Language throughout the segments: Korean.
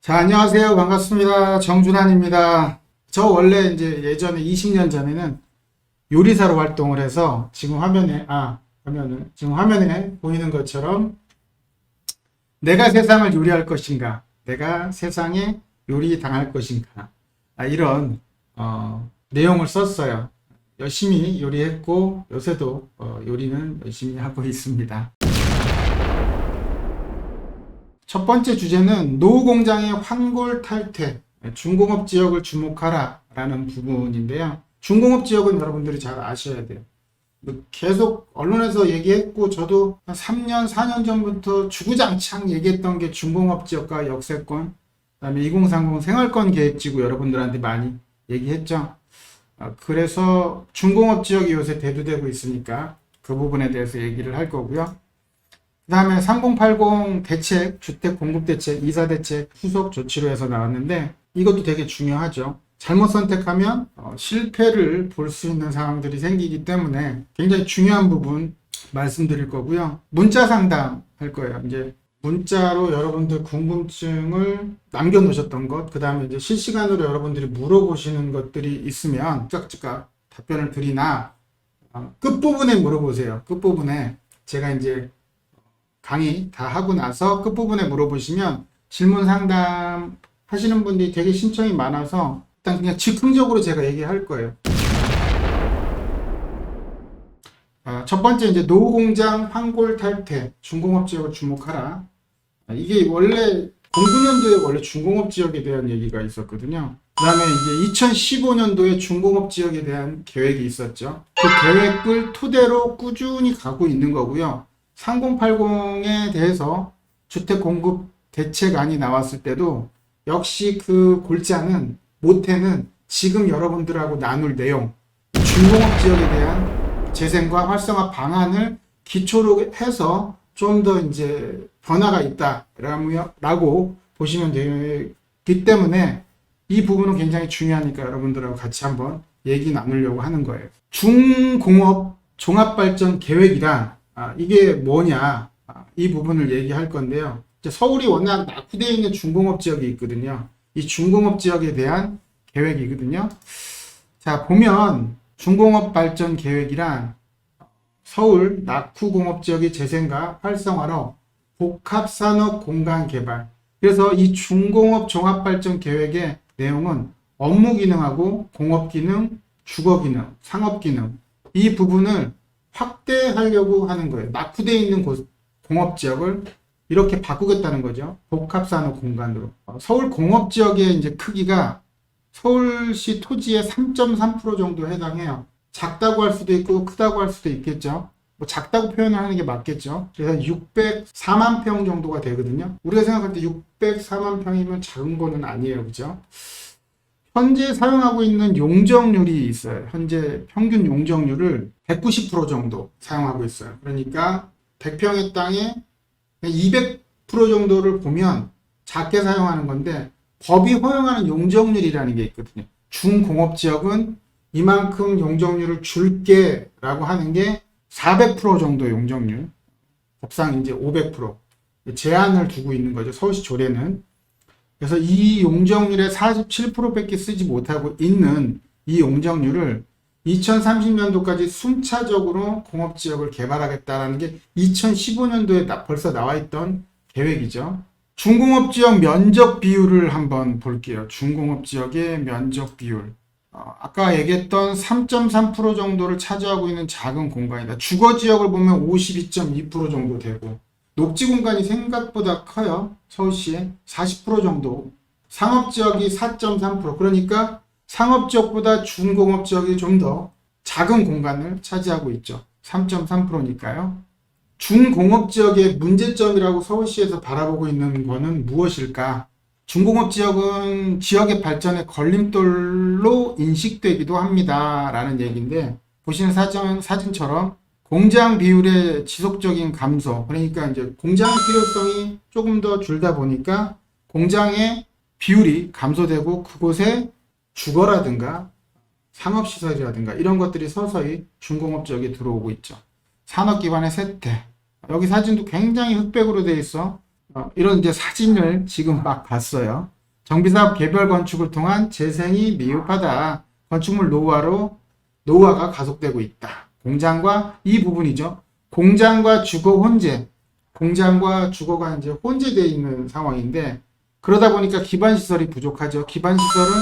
자, 안녕하세요. 반갑습니다. 정준환입니다. 저 원래 이제 예전에 20년 전에는 요리사로 활동을 해서 지금 화면에 보이는 것처럼 내가 세상을 요리할 것인가, 내가 세상에 요리 당할 것인가, 이런 내용을 썼어요. 열심히 요리했고 요새도 요리는 열심히 하고 있습니다. 첫 번째 주제는 노후공장의 환골탈퇴, 중공업 지역을 주목하라 라는 부분인데요. 중공업 지역은 여러분들이 잘 아셔야 돼요. 계속 언론에서 얘기했고 저도 한 3년, 4년 전부터 주구장창 얘기했던 게 중공업 지역과 역세권, 그다음에 2030 생활권 계획지구 여러분들한테 많이 얘기했죠. 그래서 중공업 지역이 요새 대두되고 있으니까 그 부분에 대해서 얘기를 할 거고요. 그 다음에 3080 대책, 주택 공급 대책, 이사 대책 후속 조치로 해서 나왔는데 이것도 되게 중요하죠. 잘못 선택하면 실패를 볼 수 있는 상황들이 생기기 때문에 굉장히 중요한 부분 말씀드릴 거고요. 문자 상담 할 거예요. 이제 문자로 여러분들 궁금증을 남겨놓으셨던 것, 그 다음에 이제 실시간으로 여러분들이 물어보시는 것들이 있으면 즉각 답변을 드리나 끝부분에 물어보세요. 끝부분에 제가 이제 강의 다 하고 나서 끝부분에 물어보시면 질문 상담 하시는 분들이 되게 신청이 많아서 일단 그냥 즉흥적으로 제가 얘기할 거예요. 첫 번째 이제 노후공장 환골탈퇴 중공업 지역을 주목하라. 이게 원래 09년도에 원래 중공업 지역에 대한 얘기가 있었거든요. 그 다음에 이제 2015년도에 중공업 지역에 대한 계획이 있었죠. 그 계획을 토대로 꾸준히 가고 있는 거고요. 3080에 대해서 주택 공급 대책안이 나왔을 때도 역시 그 골자는 모태는 지금 여러분들하고 나눌 내용, 중공업 지역에 대한 재생과 활성화 방안을 기초로 해서 좀 더 이제 변화가 있다라고 보시면 되기 때문에 이 부분은 굉장히 중요하니까 여러분들하고 같이 한번 얘기 나누려고 하는 거예요. 중공업 종합발전 계획이란 이게 뭐냐, 이 부분을 얘기할 건데요. 서울이 워낙 낙후되어 있는 중공업 지역이 있거든요. 이 중공업 지역에 대한 계획이거든요. 자, 보면 중공업 발전 계획이란 서울 낙후공업 지역의 재생과 활성화로 복합산업 공간 개발. 그래서 이 중공업 종합발전 계획의 내용은 업무 기능하고 공업 기능, 주거 기능, 상업 기능 이 부분을 확대하려고 하는 거예요. 낙후되어 있는 공업 지역을 이렇게 바꾸겠다는 거죠. 복합산업 공간으로. 서울 공업 지역의 이제 크기가 서울시 토지의 3.3% 정도 해당해요. 작다고 할 수도 있고 크다고 할 수도 있겠죠. 뭐 작다고 표현하는 게 맞겠죠. 그래서 604만 평 정도가 되거든요. 우리가 생각할 때 604만 평이면 작은 거는 아니에요. 그죠? 현재 사용하고 있는 용적률이 있어요. 현재 평균 용적률을 190% 정도 사용하고 있어요. 그러니까 100평의 땅에 200% 정도를 보면 작게 사용하는 건데 법이 허용하는 용적률이라는 게 있거든요. 중공업지역은 이만큼 용적률을 줄게 라고 하는 게 400% 정도 용적률, 법상 이제 500% 제한을 두고 있는 거죠. 서울시 조례는. 그래서 이 용적률의 47%밖에 쓰지 못하고 있는 이 용적률을 2030년도까지 순차적으로 공업지역을 개발하겠다는 게 2015년도에 벌써 나와 있던 계획이죠. 중공업지역 면적 비율을 한번 볼게요. 중공업지역의 면적 비율. 아까 얘기했던 3.3% 정도를 차지하고 있는 작은 공간이다. 주거지역을 보면 52.2% 정도 되고 녹지 공간이 생각보다 커요. 서울시에 40% 정도. 상업지역이 4.3%. 그러니까 상업지역보다 중공업지역이 좀 더 작은 공간을 차지하고 있죠. 3.3%니까요. 중공업지역의 문제점이라고 서울시에서 바라보고 있는 것은 무엇일까? 중공업지역은 지역의 발전의 걸림돌로 인식되기도 합니다. 라는 얘기인데 보시는 사진처럼 공장 비율의 지속적인 감소, 그러니까 이제 공장 필요성이 조금 더 줄다 보니까 공장의 비율이 감소되고 그곳에 주거라든가 상업시설이라든가 이런 것들이 서서히 중공업 지역에 들어오고 있죠. 산업기반의 쇠퇴. 여기 사진도 굉장히 흑백으로 되어 있어. 이런 이제 사진을 지금 막 봤어요. 정비사업 개별 건축을 통한 재생이 미흡하다. 건축물 노후화가 가속되고 있다. 공장과 이 부분이죠. 공장과 주거 혼재. 공장과 주거가 이제 혼재되어 있는 상황인데 그러다 보니까 기반시설이 부족하죠. 기반시설은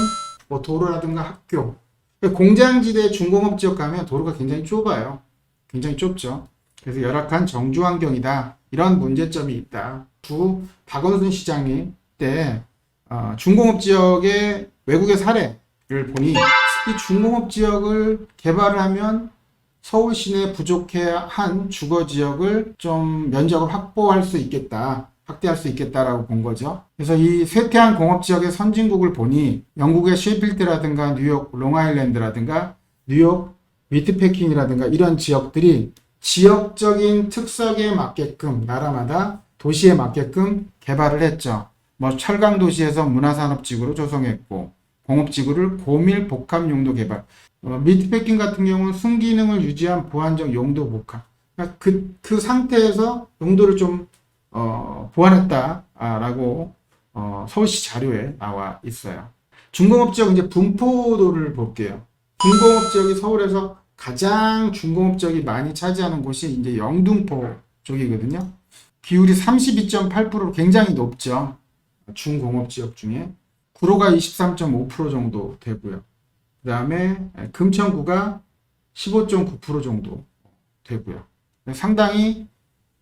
뭐 도로라든가 학교. 공장지대 중공업지역 가면 도로가 굉장히 좁아요. 굉장히 좁죠. 그래서 열악한 정주환경이다. 이런 문제점이 있다. 박원순 시장님 때 중공업지역의 외국의 사례를 보니 이 중공업지역을 개발을 하면 서울 시내 부족한 주거지역을 좀 면적을 확대할 수 있겠다라고 본 거죠. 그래서 이 쇠퇴한 공업지역의 선진국을 보니 영국의 셰필드라든가 뉴욕 롱아일랜드라든가 뉴욕 위트패킹이라든가 이런 지역들이 지역적인 특성에 맞게끔 나라마다 도시에 맞게끔 개발을 했죠. 뭐 철강도시에서 문화산업지구로 조성했고 공업지구를 고밀 복합 용도 개발. 미트패킹 같은 경우는 순기능을 유지한 보완적 용도 복합. 그러니까 그 상태에서 용도를 좀 보완했다라고 서울시 자료에 나와 있어요. 중공업지역 이제 분포도를 볼게요. 중공업지역이 서울에서 가장 중공업지역이 많이 차지하는 곳이 이제 영등포 쪽이거든요. 비율이 32.8%로 굉장히 높죠. 중공업지역 중에. 구로가 23.5% 정도 되고요. 그 다음에 금천구가 15.9% 정도 되고요. 상당히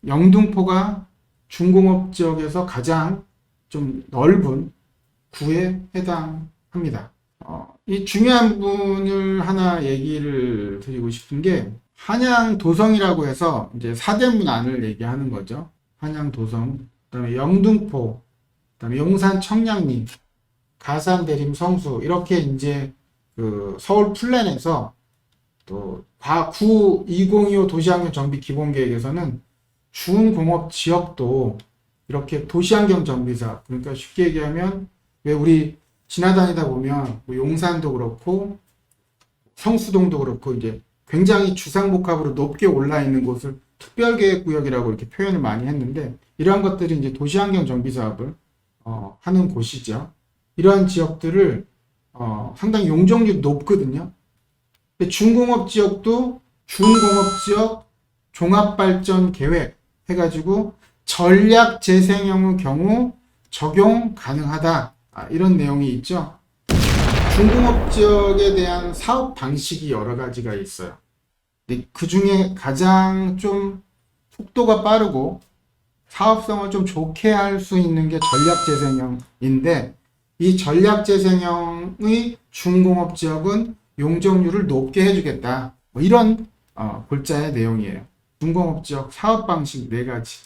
영등포가 중공업지역에서 가장 좀 넓은 구에 해당합니다. 이 중요한 부분을 하나 얘기를 드리고 싶은 게 한양도성이라고 해서 이제 사대문 안을 얘기하는 거죠. 한양도성, 그다음에 영등포, 그다음에 용산 청량리, 가산 대림 성수 이렇게 이제 그 서울 플랜에서 또 구 2025 도시환경 정비 기본계획에서는 중공업 지역도 이렇게 도시환경 정비사 그러니까 쉽게 얘기하면 왜 우리 지나다니다 보면 뭐 용산도 그렇고 성수동도 그렇고 이제 굉장히 주상복합으로 높게 올라 있는 곳을 특별계획구역이라고 이렇게 표현을 많이 했는데 이러한 것들이 이제 도시환경 정비 사업을 하는 곳이죠. 이러한 지역들을 상당히 용적률이 높거든요. 근데 중공업 지역도 중공업지역 종합발전계획 해가지고 전략재생형의 경우 적용 가능하다. 이런 내용이 있죠. 중공업 지역에 대한 사업 방식이 여러 가지가 있어요. 그 중에 가장 좀 속도가 빠르고 사업성을 좀 좋게 할 수 있는 게 전략재생형인데 이 전략재생형의 중공업 지역은 용적률을 높게 해주겠다. 뭐 이런 골자의 내용이에요. 중공업 지역 사업 방식 4가지.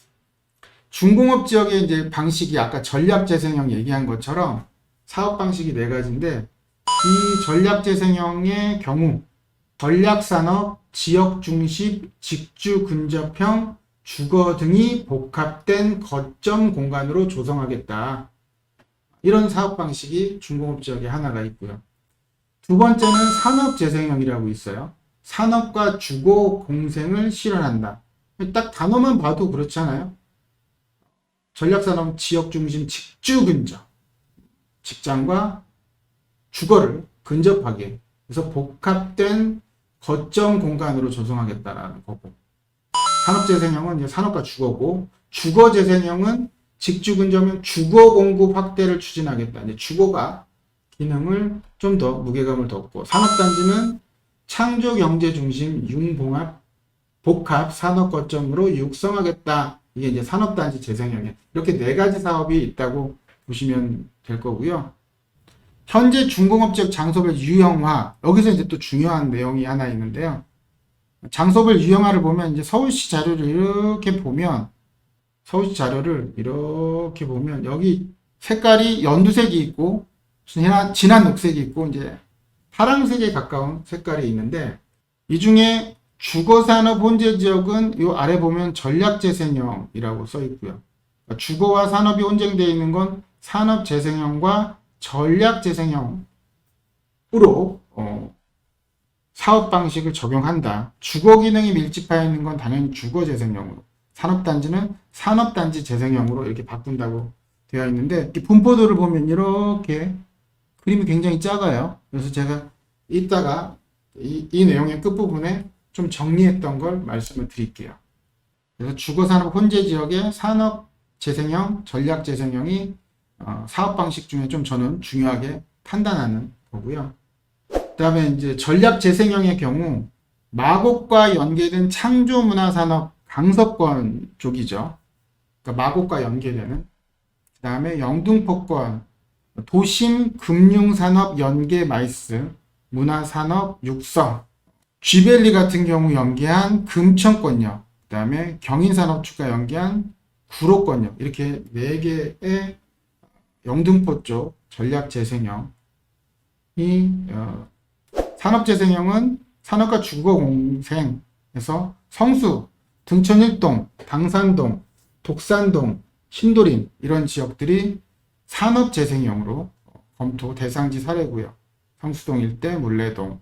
중공업 지역의 이제 방식이 아까 전략재생형 얘기한 것처럼 사업 방식이 4가지인데 이 전략재생형의 경우 전략산업, 지역중심, 직주근접형, 주거 등이 복합된 거점 공간으로 조성하겠다. 이런 사업 방식이 중공업 지역에 하나가 있고요. 두 번째는 산업재생형이라고 있어요. 산업과 주거 공생을 실현한다. 딱 단어만 봐도 그렇잖아요. 전략산업, 지역중심, 직주근접. 직장과 주거를 근접하게 그래서 복합된 거점 공간으로 조성하겠다라는 거고 산업재생형은 이제 산업과 주거고 주거재생형은 직주근접형 주거 공급 확대를 추진하겠다. 이제 주거가 기능을 좀 더 무게감을 뒀고 산업단지는 창조경제중심 융봉합 복합 산업거점으로 육성하겠다. 이게 이제 산업단지 재생형에 이렇게 4가지 사업이 있다고 보시면 될 거고요. 현재 중공업지역 장소별 유형화 여기서 이제 또 중요한 내용이 하나 있는데요. 장소별 유형화를 보면 이제 서울시 자료를 이렇게 보면 여기 색깔이 연두색이 있고 진한 녹색이 있고 이제 파란색에 가까운 색깔이 있는데 이 중에 주거산업 혼재 지역은 이 아래 보면 전략재생형이라고 써 있고요. 그러니까 주거와 산업이 혼재되어 있는 건 산업재생형과 전략재생형으로 사업 방식을 적용한다. 주거 기능이 밀집하여 있는 건 당연히 주거재생형으로 산업단지는 산업단지 재생형으로 이렇게 바꾼다고 되어 있는데 이 분포도를 보면 이렇게 그림이 굉장히 작아요. 그래서 제가 이따가 이 내용의 끝부분에 좀 정리했던 걸 말씀을 드릴게요. 그래서 주거산업 혼재 지역의 산업재생형, 전략재생형이 사업 방식 중에 좀 저는 중요하게 판단하는 거고요. 그 다음에 이제 전략재생형의 경우 마곡과 연계된 창조문화산업 강서권 쪽이죠. 그러니까 마곡과 연계되는. 그 다음에 영등포권 도심 금융산업 연계 마이스 문화산업 육성 쥐밸리 같은 경우 연계한 금천권역 그 다음에 경인산업축과 연계한 구로권역 이렇게 4개의 영등포 쪽 전략재생형이 산업재생형은 산업과 주거공생에서 성수, 등촌일동, 당산동, 독산동, 신도림 이런 지역들이 산업재생형으로 검토 대상지 사례고요. 성수동 일대, 물레동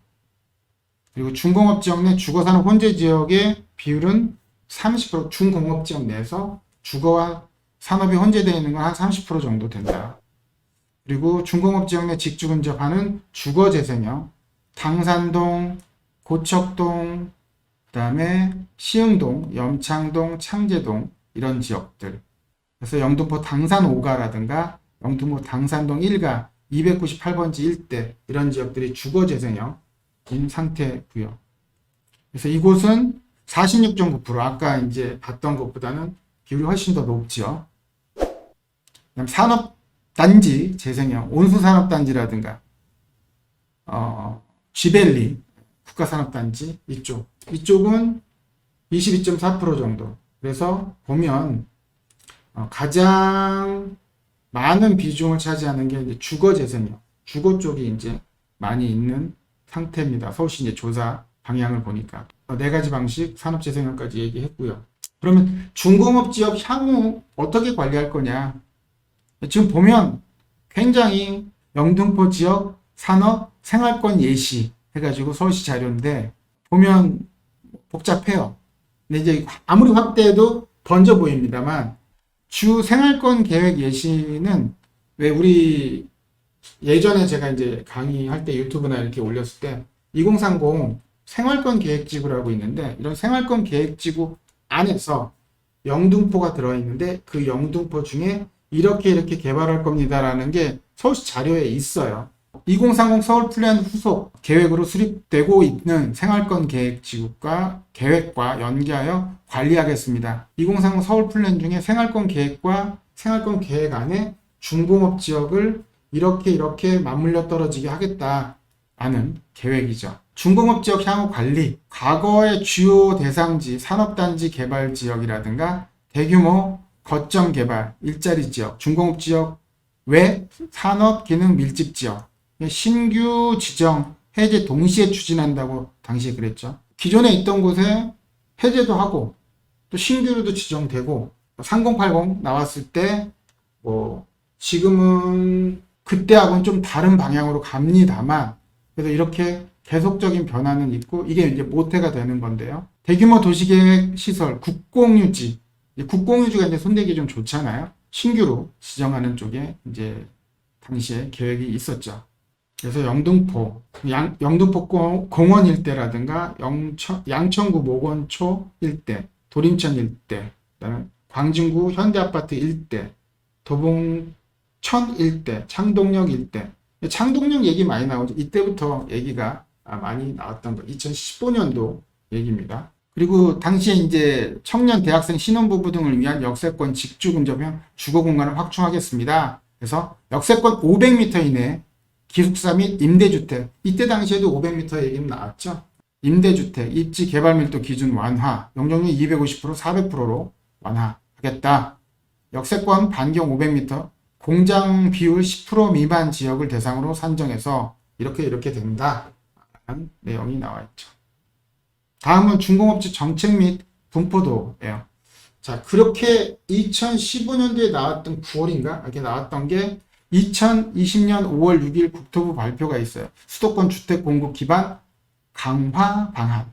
그리고 중공업 지역 내 주거산업 혼재 지역의 비율은 30% 중공업 지역 내에서 주거와 산업이 혼재되어 있는 건 한 30% 정도 된다. 그리고 중공업 지역 내 직주 근접하는 주거재생형 당산동, 고척동, 그 다음에 시흥동, 염창동, 창제동 이런 지역들 그래서 영등포 당산 5가라든가 영등포 당산동 1가 298번지 일대 이런 지역들이 주거재생형인 상태고요. 그래서 이곳은 46.9% 아까 이제 봤던 것보다는 비율이 훨씬 더 높죠. 그다음 산업단지 재생형 온수산업단지라든가 쥐밸리 국가산업단지 이쪽은 22.4% 정도. 그래서 보면 가장 많은 비중을 차지하는 게 이제 주거재생형, 주거 쪽이 이제 많이 있는 상태입니다. 서울시 이제 조사 방향을 보니까 4가지 방식 산업재생형까지 얘기했고요. 그러면 중공업 지역 향후 어떻게 관리할 거냐? 지금 보면 굉장히 영등포 지역 산업 생활권 예시 해가지고 서울시 자료인데 보면 복잡해요. 근데 이제 아무리 확대해도 번져 보입니다만 주 생활권 계획 예시는 왜 우리 예전에 제가 이제 강의할 때 유튜브나 이렇게 올렸을 때 2030 생활권 계획지구라고 있는데 이런 생활권 계획지구 안에서 영등포가 들어있는데 그 영등포 중에 이렇게 개발할 겁니다라는 게 서울시 자료에 있어요. 2030 서울 플랜 후속 계획으로 수립되고 있는 생활권 계획지구과 계획과 연계하여 관리하겠습니다. 2030 서울 플랜 중에 생활권 계획과 생활권 계획 안에 중공업 지역을 이렇게 맞물려 떨어지게 하겠다라는 계획이죠. 중공업 지역 향후 관리, 과거의 주요 대상지 산업단지 개발 지역이라든가 대규모 거점 개발, 일자리 지역, 중공업 지역 외 산업 기능 밀집 지역, 신규 지정, 해제 동시에 추진한다고 당시에 그랬죠. 기존에 있던 곳에 해제도 하고 또 신규로도 지정되고 3080 나왔을 때 지금은 그때하고는 좀 다른 방향으로 갑니다만 그래서 이렇게 계속적인 변화는 있고 이게 이제 모태가 되는 건데요. 대규모 도시계획 시설, 국공유지, 국공유지가 이제 손대기 좀 좋잖아요. 신규로 지정하는 쪽에 이제 당시에 계획이 있었죠. 그래서 영등포, 영등포 공원 일대라든가 양천구 목원초 일대, 도림천 일대, 그다음에 광진구 현대아파트 일대, 도봉천 일대, 창동역 일대. 창동역 얘기 많이 나오죠. 이때부터 얘기가 많이 나왔던 거. 2015년도 얘기입니다. 그리고 당시에 이제 청년 대학생 신혼부부 등을 위한 역세권 직주 근접형 주거 공간을 확충하겠습니다. 그래서 역세권 500m 이내 기숙사 및 임대주택. 이때 당시에도 500m 얘기는 나왔죠. 임대주택, 입지 개발 밀도 기준 완화, 용적률 250%, 400%로 완화하겠다. 역세권 반경 500m, 공장 비율 10% 미만 지역을 대상으로 산정해서 이렇게 된다. 라는 내용이 나와 있죠. 다음은 중공업지 정책 및 분포도예요. 자, 그렇게 2015년도에 나왔던 9월인가? 이렇게 나왔던 게 2020년 5월 6일 국토부 발표가 있어요. 수도권 주택 공급 기반 강화 방안.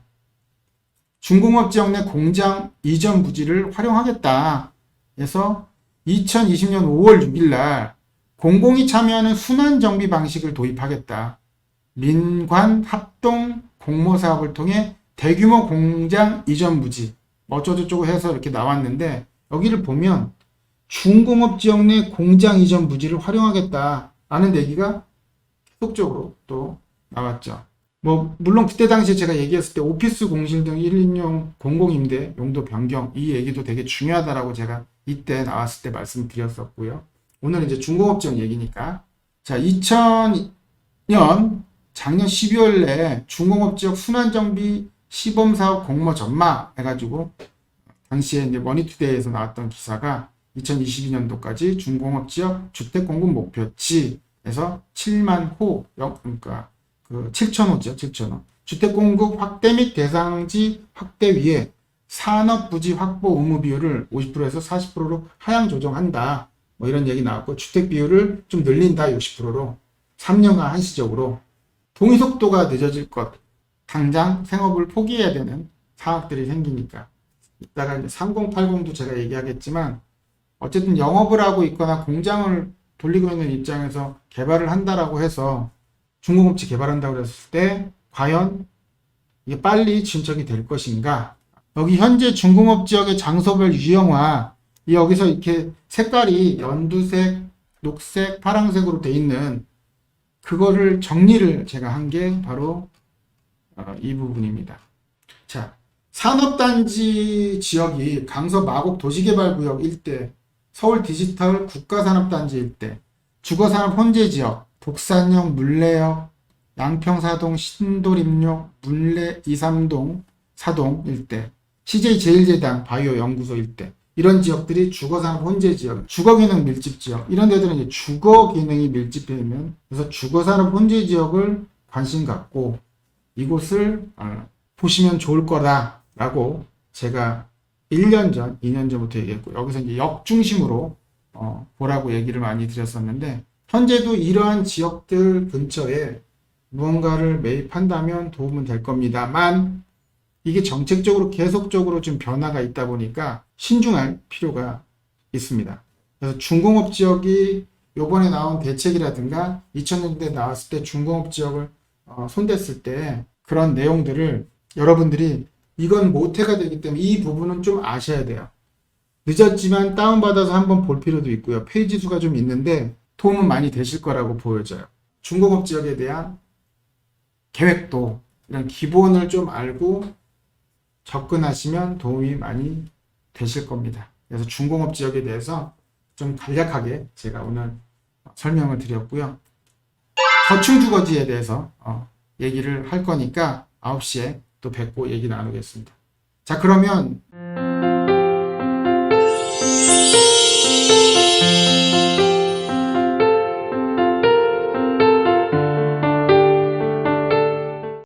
중공업 지역 내 공장 이전 부지를 활용하겠다. 해서 2020년 5월 6일 날 공공이 참여하는 순환정비 방식을 도입하겠다. 민관 합동 공모 사업을 통해 대규모 공장 이전 부지 어쩌고저쩌고 해서 이렇게 나왔는데, 여기를 보면 중공업 지역 내 공장 이전 부지를 활용하겠다라는 얘기가 계속적으로 또 나왔죠. 물론 그때 당시에 제가 얘기했을 때 오피스 공실 등 1인용 공공임대 용도 변경, 이 얘기도 되게 중요하다라고 제가 이때 나왔을 때 말씀드렸었고요. 오늘은 이제 중공업 지역 얘기니까. 자, 2000년 작년 12월에 중공업 지역 순환정비 시범사업 공모 전망 해가지고 당시에 이제 머니투데이에서 나왔던 기사가 2022년도까지 중공업 지역 주택 공급 목표치에서 7만 호, 그러니까 7,000호죠, 7,000호. 주택 공급 확대 및 대상지 확대 위에 산업부지 확보 의무 비율을 50%에서 40%로 하향 조정한다. 이런 얘기 나왔고, 주택 비율을 좀 늘린다, 60%로. 3년간 한시적으로. 동의 속도가 늦어질 것. 당장 생업을 포기해야 되는 상황들이 생기니까. 이따가 이제 3080도 제가 얘기하겠지만, 어쨌든 영업을 하고 있거나 공장을 돌리고 있는 입장에서 개발을 한다라고 해서 중공업지 개발한다고 했을 때 과연 이게 빨리 진척이 될 것인가. 여기 현재 중공업 지역의 장소별 유형화, 여기서 이렇게 색깔이 연두색, 녹색, 파란색으로 돼 있는 그거를 정리를 제가 한 게 바로 이 부분입니다. 자, 산업단지 지역이 강서 마곡 도시개발구역 일대, 서울 디지털 국가산업단지 일대, 주거산업 혼재지역, 독산역, 물레역, 양평사동, 신도림역, 물레 2, 3동, 사동 일대, CJ제일제당 바이오 연구소 일대, 이런 지역들이 주거산업 혼재지역, 주거기능 밀집지역, 이런 데들은 이제 주거기능이 밀집해 있는, 그래서 주거산업 혼재지역을 관심 갖고 이곳을 보시면 좋을 거다라고 제가 1년 전, 2년 전부터 얘기했고, 여기서 이제 역 중심으로 보라고 얘기를 많이 드렸었는데, 현재도 이러한 지역들 근처에 무언가를 매입한다면 도움은 될 겁니다만, 이게 정책적으로 계속적으로 좀 변화가 있다 보니까 신중할 필요가 있습니다. 그래서 중공업 지역이 요번에 나온 대책이라든가 2000년대 나왔을 때 중공업 지역을 손댔을 때 그런 내용들을 여러분들이 이건 모태가 되기 때문에 이 부분은 좀 아셔야 돼요. 늦었지만 다운받아서 한번 볼 필요도 있고요. 페이지 수가 좀 있는데 도움은 많이 되실 거라고 보여져요. 중공업 지역에 대한 계획도 이런 기본을 좀 알고 접근하시면 도움이 많이 되실 겁니다. 그래서 중공업 지역에 대해서 좀 간략하게 제가 오늘 설명을 드렸고요. 저층 주거지에 대해서 얘기를 할 거니까 9시에 또 뵙고 얘기 나누겠습니다. 자, 그러면